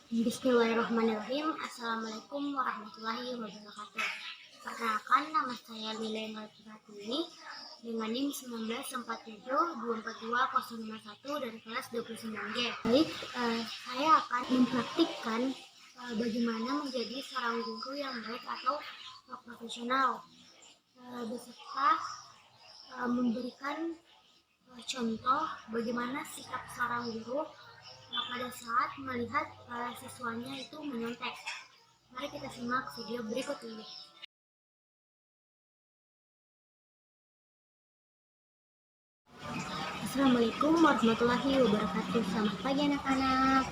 Bismillahirrahmanirrahim. Assalamualaikum warahmatullahi wabarakatuh. Perkenalkan, nama saya Lila Pratiwi dengan NIM 194724201 dari kelas 29G. Baik, saya akan mempraktikkan bagaimana menjadi seorang guru yang baik atau profesional, beserta memberikan contoh bagaimana sikap seorang guru pada saat melihat siswanya itu menyontek. Mari kita simak video berikut ini. Assalamualaikum warahmatullahi wabarakatuh. Selamat pagi anak-anak.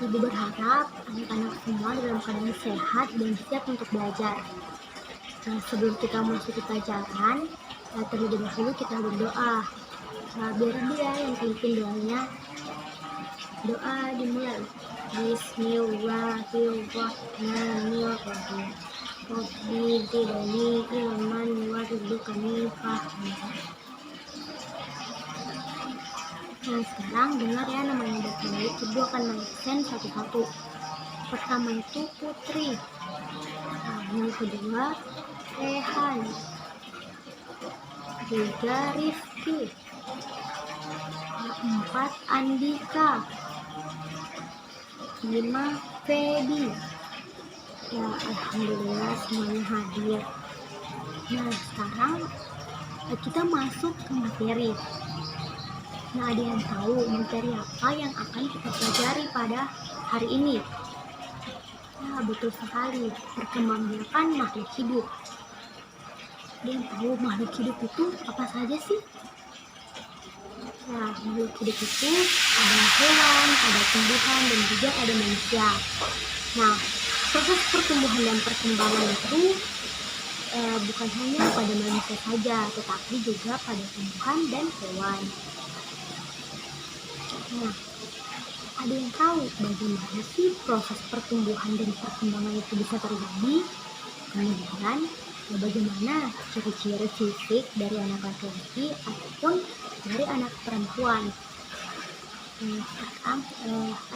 Ibu berharap anak-anak semua dalam keadaan sehat dan siap untuk belajar. Nah, sebelum kita masuk ke pelajaran, terlebih dahulu kita berdoa. Biar dia yang pimpin doanya. Doa dimulai. Bismillahirrahmanirrahim. Rabbi zidni ilman warzuqni fahma. Nah, sekarang dengar ya namanya baik. Ibu akan mention satu-satu. Pertama itu Putri. Nah, yang kedua Rehan. Tiga Rifki. Empat Andika. 5 Fedi. Ya, alhamdulillah semuanya hadir. Nah, sekarang kita masuk ke materi. Nah, ada yang tahu materi apa yang akan kita pelajari pada hari ini? Ya, betul sekali, perkembangbiakan makhluk hidup. Ada yang tahu makhluk hidup itu apa saja sih? Nah, makhluk hidup itu ada hewan, ada tumbuhan, dan juga ada manusia. Nah, proses pertumbuhan dan perkembangan itu bukan hanya pada manusia saja, tetapi juga pada tumbuhan dan hewan. Nah, ada yang tahu bagaimana sih proses pertumbuhan dan perkembangan itu bisa terjadi? Kemudian, bagaimana ciri-ciri fisik dari anak laki-laki ataupun dari anak perempuan? Sekarang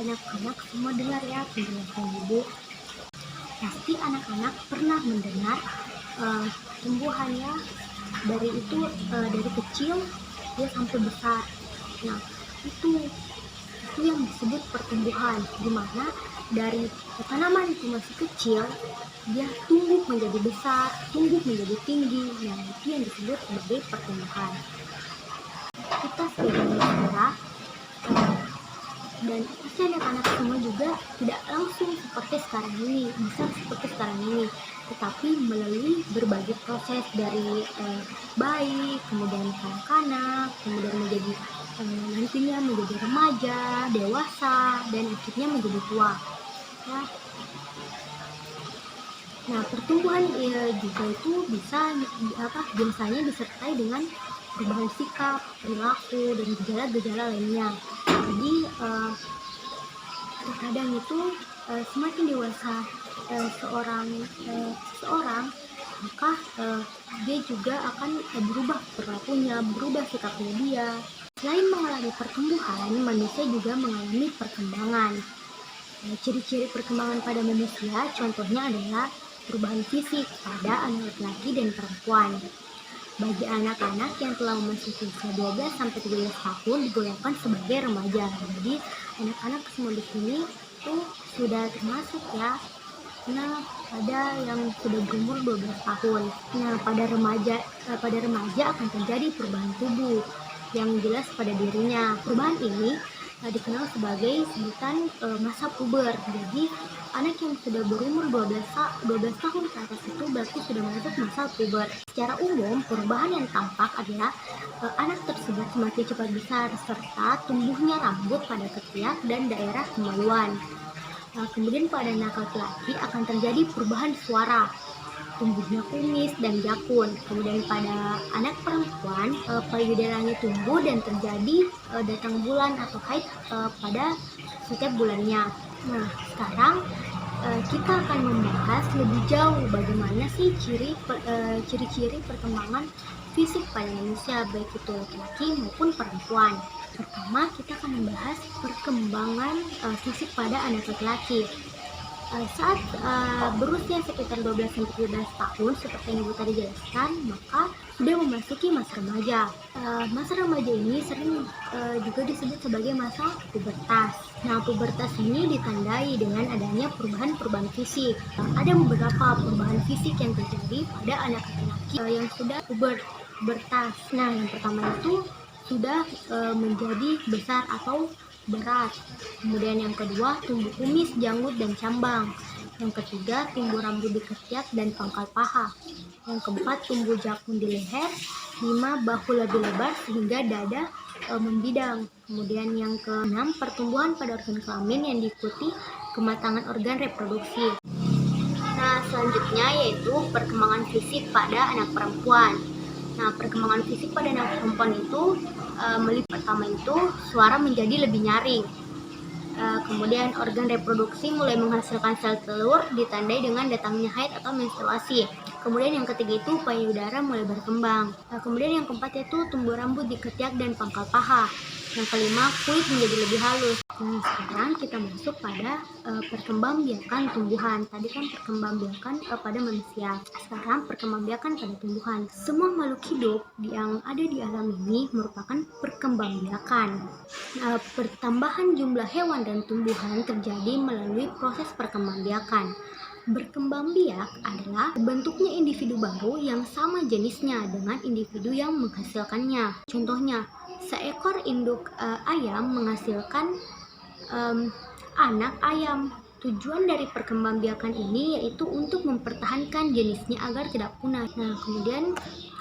anak-anak semua dengar ya penjelasan ibu. Pasti anak-anak pernah mendengar tumbuhannya dari kecil dia sampai besar. Nah, itu yang disebut pertumbuhan, di mana dari tanaman itu masih kecil dia tumbuh menjadi besar, tumbuh menjadi tinggi. Nah, itu yang disebut sebagai pertumbuhan. Kita sebagai manusia dan pasti anak-anak semua juga tidak langsung seperti sekarang ini, tetapi melalui berbagai proses dari bayi, kemudian kanak-kanak, kemudian menjadi nantinya menjadi remaja, dewasa, dan akhirnya menjadi tua. Ya. Nah, pertumbuhan juga itu biasanya disertai dengan perubahan sikap, perilaku, dan gejala-gejala lainnya. Jadi terkadang itu semakin dewasa seseorang, maka dia juga akan berubah perilakunya, berubah sikapnya dia. Selain mengalami pertumbuhan, manusia juga mengalami perkembangan. Ciri-ciri perkembangan pada manusia contohnya adalah perubahan fisik pada anak laki-laki dan perempuan. Bagi anak-anak yang telah memasuki usia 12-13 tahun digolongkan sebagai remaja. Jadi anak-anak semua di sini tuh sudah termasuk ya. Nah, ada yang sudah berumur 12 tahun. Nah, pada remaja akan terjadi perubahan tubuh yang jelas pada dirinya. Perubahan ini dikenal sebagai sebutan masa puber. Jadi anak yang sudah berumur 12 tahun ke atas itu berarti sudah masuk masa puber. Secara umum, perubahan yang tampak adalah anak tersebut semakin cepat besar serta tumbuhnya rambut pada ketiak dan daerah kemaluan. Kemudian pada anak laki-laki akan terjadi perubahan suara, tumbuhnya kumis dan jakun. Kemudian pada anak perempuan payudaranya tumbuh dan terjadi datang bulan atau haid pada setiap bulannya. Nah, sekarang kita akan membahas lebih jauh bagaimana sih ciri-ciri perkembangan fisik pada manusia, baik itu laki-laki maupun perempuan. Pertama, kita akan membahas perkembangan fisik pada anak laki-laki. Saat berusia sekitar 12-13 tahun, seperti yang Ibu tadi jelaskan, maka sudah memasuki masa remaja. Masa remaja ini sering juga disebut sebagai masa pubertas. Nah, pubertas ini ditandai dengan adanya perubahan-perubahan fisik. Ada beberapa perubahan fisik yang terjadi pada anak laki-laki yang sudah pubertas. Nah, yang pertama itu sudah menjadi besar atau berat. Kemudian yang kedua, tumbuh kumis, janggut, dan cambang. Yang ketiga, tumbuh rambut di ketiak dan pangkal paha. Yang keempat, tumbuh jakun di leher. 5, bahu lebih lebar sehingga dada membidang. Kemudian yang keenam, pertumbuhan pada organ kelamin yang diikuti kematangan organ reproduksi. Nah, selanjutnya yaitu perkembangan fisik pada anak perempuan. Nah, perkembangan fisik pada anak perempuan itu pertama itu suara menjadi lebih nyaring. Kemudian organ reproduksi mulai menghasilkan sel telur ditandai dengan datangnya haid atau menstruasi. Kemudian yang ketiga itu payudara mulai berkembang. Kemudian yang keempat yaitu tumbuh rambut di ketiak dan pangkal paha. Yang kelima, kulit menjadi lebih halus. Nah, sekarang kita masuk pada perkembangbiakan tumbuhan. Tadi kan perkembangbiakan pada manusia. Sekarang perkembangbiakan pada tumbuhan. Semua makhluk hidup yang ada di alam ini merupakan perkembangbiakan. Pertambahan jumlah hewan dan tumbuhan terjadi melalui proses perkembangbiakan. Berkembang biak adalah bentuknya individu baru yang sama jenisnya dengan individu yang menghasilkannya. Contohnya, seekor induk ayam menghasilkan anak ayam. Tujuan dari perkembangbiakan ini yaitu untuk mempertahankan jenisnya agar tidak punah. Nah, kemudian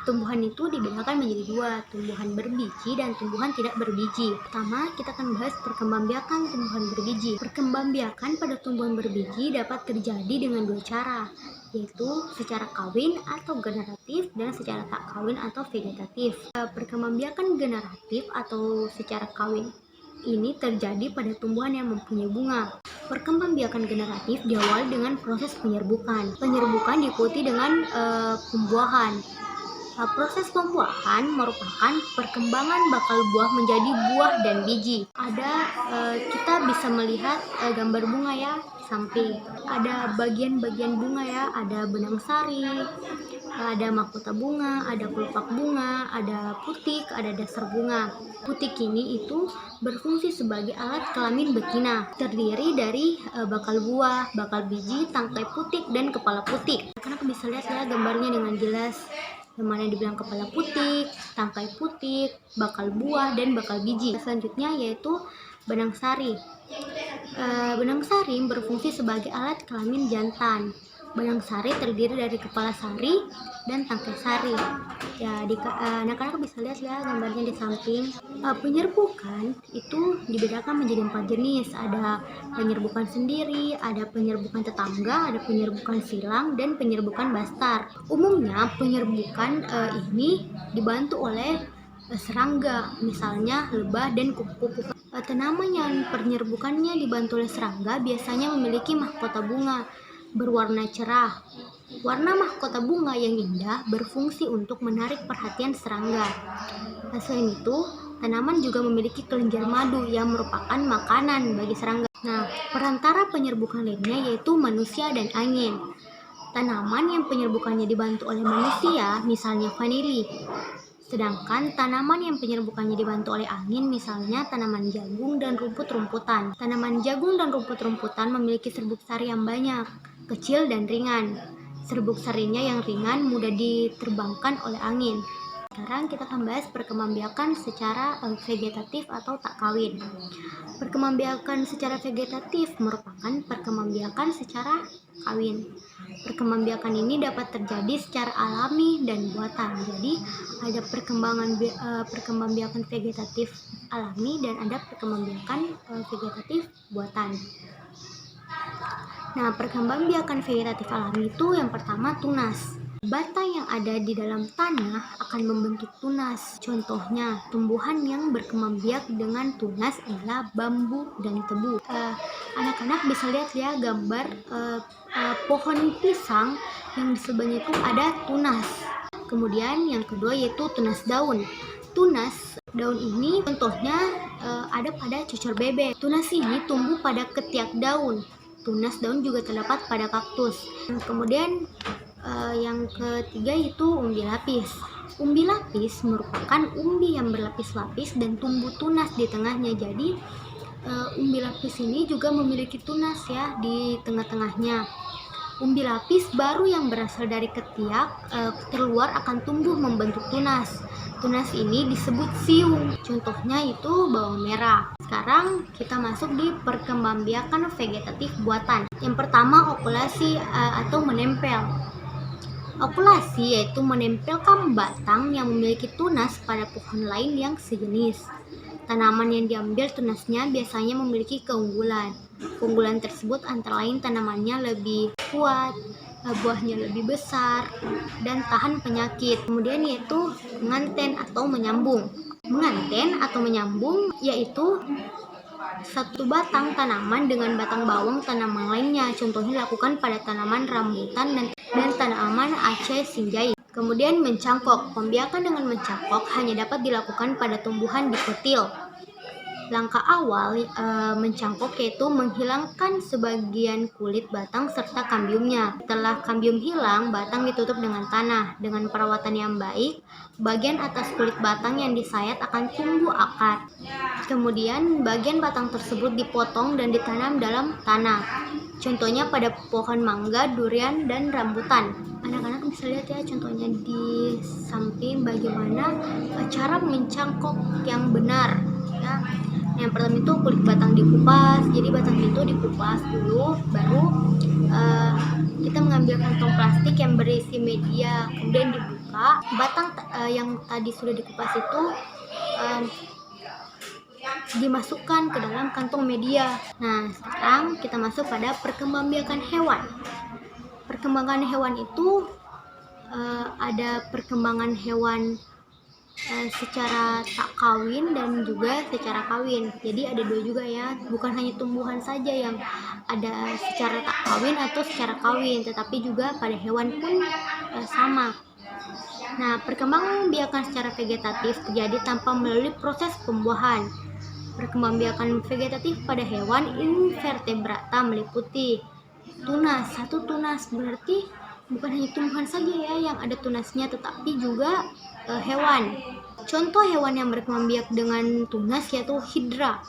tumbuhan itu dibedakan menjadi dua, tumbuhan berbiji dan tumbuhan tidak berbiji. Pertama, kita akan bahas perkembangbiakan tumbuhan berbiji. Perkembangbiakan pada tumbuhan berbiji dapat terjadi dengan dua cara, yaitu secara kawin atau generatif dan secara tak kawin atau vegetatif. Perkembangbiakan generatif atau secara kawin ini terjadi pada tumbuhan yang mempunyai bunga. Perkembangbiakan generatif diawali dengan proses penyerbukan. Penyerbukan diikuti dengan pembuahan. Proses pembuahan merupakan perkembangan bakal buah menjadi buah dan biji. Kita bisa melihat gambar bunga ya di samping. Ada bagian-bagian bunga ya, ada benang sari, ada mahkota bunga, ada kelopak bunga, ada putik, ada dasar bunga. Putik ini itu berfungsi sebagai alat kelamin betina. Terdiri dari bakal buah, bakal biji, tangkai putik, dan kepala putik. Karena bisa lihat ya gambarnya dengan jelas. Yang mana dibilang kepala putik, tangkai putik, bakal buah, dan bakal biji. Selanjutnya yaitu benang sari. Benang sari berfungsi sebagai alat kelamin jantan. Benang sari terdiri dari kepala sari dan tangkai sari. Ya, anak-anak bisa lihat ya gambarnya di samping. Penyerbukan itu dibedakan menjadi 4 jenis. Ada penyerbukan sendiri, ada penyerbukan tetangga, ada penyerbukan silang, dan penyerbukan bastar. Umumnya penyerbukan ini dibantu oleh serangga, misalnya lebah dan kupu-kupu. Tanaman yang penyerbukannya dibantu oleh serangga biasanya memiliki mahkota bunga berwarna cerah. Warna mahkota bunga yang indah berfungsi untuk menarik perhatian serangga. Selain itu, tanaman juga memiliki kelenjar madu yang merupakan makanan bagi serangga. Nah, perantara penyerbukan lainnya yaitu manusia dan angin. Tanaman yang penyerbukannya dibantu oleh manusia, misalnya vanili. Sedangkan tanaman yang penyerbukannya dibantu oleh angin, misalnya tanaman jagung dan rumput-rumputan. Tanaman jagung dan rumput-rumputan memiliki serbuk sari yang banyak, kecil dan ringan. Serbuk sarinya yang ringan mudah diterbangkan oleh angin. Sekarang kita akan bahas perkembangbiakan secara vegetatif atau tak kawin. Perkembangbiakan secara vegetatif merupakan perkembangbiakan secara kawin. Perkembangbiakan ini dapat terjadi secara alami dan buatan. Jadi ada perkembangbiakan vegetatif alami dan ada perkembangbiakan vegetatif buatan. Nah, perkembangbiakan vegetatif alami itu yang pertama tunas. Bata yang ada di dalam tanah akan membentuk tunas. Contohnya, tumbuhan yang berkembang biak dengan tunas adalah bambu dan tebu. Anak-anak bisa lihat ya gambar pohon pisang yang di sebelahnya itu ada tunas. Kemudian yang kedua yaitu tunas daun. Tunas daun ini contohnya ada pada cocor bebek. Tunas ini tumbuh pada ketiak daun. Tunas daun juga terdapat pada kaktus. Kemudian yang ketiga itu umbi lapis. Umbi lapis merupakan umbi yang berlapis-lapis dan tumbuh tunas di tengahnya. Jadi umbi lapis ini juga memiliki tunas ya di tengah-tengahnya. Umbi lapis baru yang berasal dari ketiak keluar akan tumbuh membentuk tunas. Tunas ini disebut siung. Contohnya itu bawang merah. Sekarang kita masuk di perkembangbiakan vegetatif buatan. Yang pertama okulasi atau menempel. Okulasi yaitu menempelkan batang yang memiliki tunas pada pohon lain yang sejenis. Tanaman yang diambil tunasnya biasanya memiliki keunggulan. Keunggulan tersebut antara lain tanamannya lebih kuat, buahnya lebih besar, dan tahan penyakit. Kemudian yaitu menganten atau menyambung. Menganten atau menyambung yaitu satu batang tanaman dengan batang bawang tanaman lainnya. Contohnya dilakukan pada tanaman rambutan dan tanaman Aceh Sinjai. Kemudian mencangkok. Pembiakan dengan mencangkok hanya dapat dilakukan pada tumbuhan dikotil. Langkah awal mencangkok yaitu menghilangkan sebagian kulit batang serta kambiumnya. Setelah kambium hilang, batang ditutup dengan tanah. Dengan perawatan yang baik, bagian atas kulit batang yang disayat akan tumbuh akar. Kemudian bagian batang tersebut dipotong dan ditanam dalam tanah. Contohnya pada pohon mangga, durian, dan rambutan. Anak-anak bisa lihat ya contohnya di samping bagaimana cara mencangkok yang benar ya. Yang pertama itu kulit batang dikupas. Jadi batang itu dikupas dulu, baru kita mengambil kantong plastik yang berisi media, kemudian dibuka. Batang yang tadi sudah dikupas itu dimasukkan ke dalam kantong media. Nah, sekarang kita masuk pada perkembangbiakan hewan. Perkembangan hewan itu ada perkembangan hewan secara tak kawin dan juga secara kawin. Jadi ada dua juga ya, bukan hanya tumbuhan saja yang ada secara tak kawin atau secara kawin, tetapi juga pada hewan pun sama. Nah, perkembangbiakan secara vegetatif terjadi tanpa melalui proses pembuahan. Perkembangbiakan vegetatif pada hewan invertebrata meliputi tunas. Satu tunas berarti bukan hanya tumbuhan saja ya yang ada tunasnya, tetapi juga hewan. Contoh hewan yang berkembang biak dengan tunas yaitu hidra.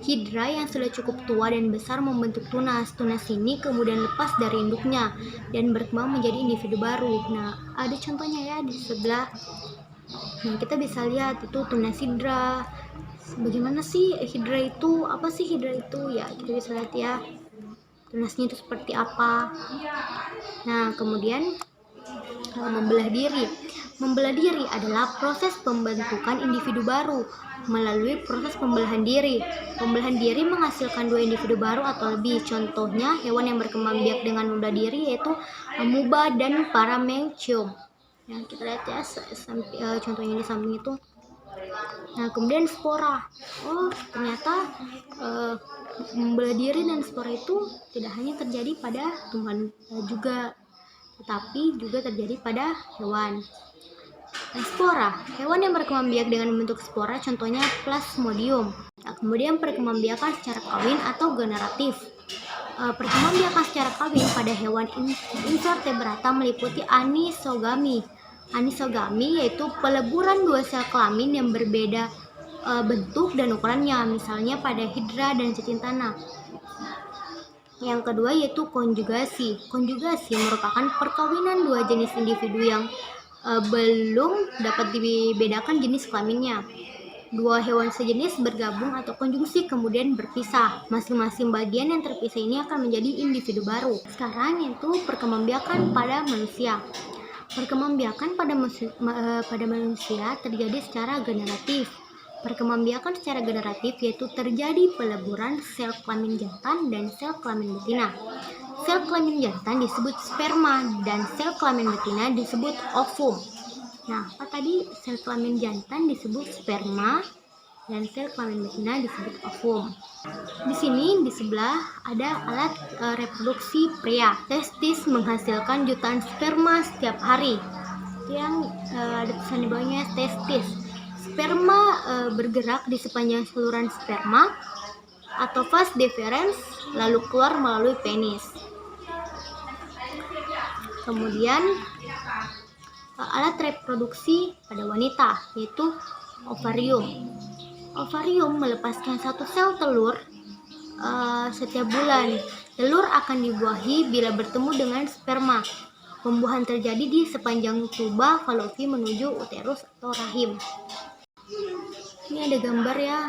Hidra yang sudah cukup tua dan besar membentuk tunas. Tunas ini kemudian lepas dari induknya dan berkembang menjadi individu baru. Nah, ada contohnya ya di sebelah. Nah, kita bisa lihat itu tunas hidra. Bagaimana sih hidra itu? Apa sih hidra itu? Ya, kita bisa lihat ya. Tunasnya itu seperti apa. Nah, kemudian membelah diri. Membelah diri adalah proses pembentukan individu baru melalui proses pembelahan diri. Pembelahan diri menghasilkan dua individu baru atau lebih. Contohnya hewan yang berkembang biak dengan membelah diri yaitu amuba dan paramecium. Ya, kita lihat ya contohnya di samping itu. Nah, kemudian spora. Oh, ternyata membelah diri dan spora itu tidak hanya terjadi pada tumbuhan juga, tetapi juga terjadi pada hewan. Nah, spora, hewan yang berkembang biak dengan membentuk spora contohnya Plasmodium. Nah, kemudian perkembangbiakan secara kawin atau generatif. Perkembangbiakan secara kawin pada hewan invertebrata meliputi anisogami. Anisogami yaitu peleburan dua sel kelamin yang berbeda bentuk dan ukurannya, misalnya pada hidra dan cacing tanah. Yang kedua yaitu konjugasi. Konjugasi merupakan perkawinan dua jenis individu yang belum dapat dibedakan jenis kelaminnya. Dua hewan sejenis bergabung atau konjungsi kemudian berpisah. Masing-masing bagian yang terpisah ini akan menjadi individu baru. Sekarang yaitu perkembangbiakan pada manusia. Perkembangbiakan pada manusia terjadi secara generatif. Perkembangbiakan secara generatif yaitu terjadi peleburan sel kelamin jantan dan sel kelamin betina. Sel kelamin jantan disebut sperma dan sel kelamin betina disebut ovum. Nah, apa tadi? Sel kelamin jantan disebut sperma dan sel kelamin betina disebut ovum. Di sini di sebelah ada alat reproduksi pria. Testis menghasilkan jutaan sperma setiap hari. Itu yang ada tulisan di bawahnya testis. Sperma bergerak di sepanjang saluran sperma atau vas deferens lalu keluar melalui penis. Kemudian alat reproduksi pada wanita yaitu ovarium. Ovarium melepaskan satu sel telur setiap bulan. Telur akan dibuahi bila bertemu dengan sperma. Pembuahan terjadi di sepanjang tuba falopi menuju uterus atau rahim. Ini ada gambar ya,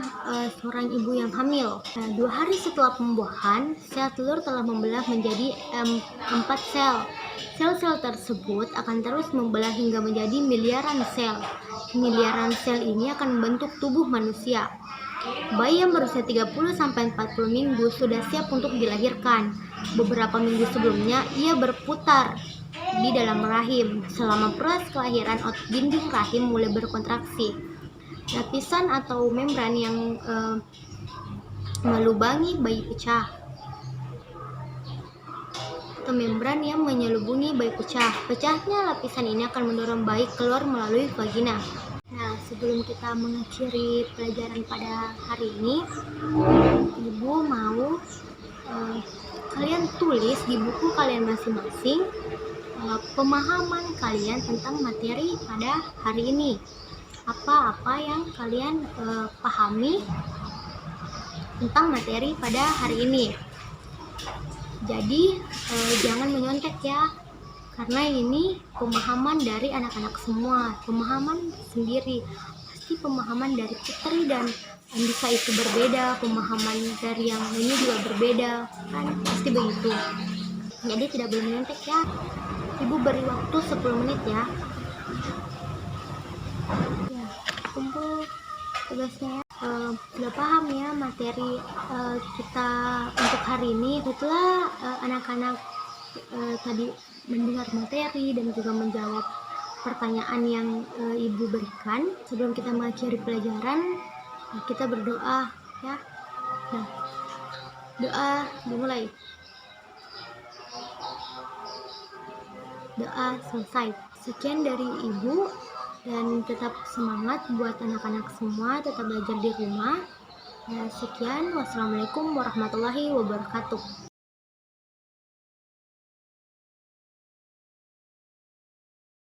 seorang ibu yang hamil. 2 hari setelah pembuahan, sel telur telah membelah menjadi 4 sel. Sel-sel tersebut akan terus membelah hingga menjadi miliaran sel. Miliaran sel ini akan membentuk tubuh manusia. Bayi yang berusia 30-40 minggu sudah siap untuk dilahirkan. Beberapa minggu sebelumnya, ia berputar di dalam rahim. Selama proses kelahiran, otot dinding rahim mulai berkontraksi. Lapisan atau membran yang melubangi bayi pecah, atau membran yang menyelubungi bayi pecah. Pecahnya lapisan ini akan mendorong bayi keluar melalui vagina. Nah, sebelum kita mengakhiri pelajaran pada hari ini, Ibu mau kalian tulis di buku kalian masing-masing pemahaman kalian tentang materi pada hari ini. Apa-apa yang kalian pahami tentang materi pada hari ini. Jadi jangan menyontek ya, karena ini pemahaman dari anak-anak semua, pemahaman sendiri. Pasti pemahaman dari Putri dan Andika itu berbeda, pemahaman dari yang ini juga berbeda, kan pasti begitu. Jadi tidak boleh menyontek ya. Ibu beri waktu 10 menit ya. Kumpul tugasnya ya. Sudah paham ya materi kita untuk hari ini. Setelah anak-anak tadi mendengar materi dan juga menjawab pertanyaan yang Ibu berikan, sebelum kita mengakhiri pelajaran, kita berdoa ya. Nah, doa dimulai. Doa selesai. Sekian dari Ibu, dan tetap semangat buat anak-anak semua, tetap belajar di rumah. Sekian, wassalamualaikum warahmatullahi wabarakatuh.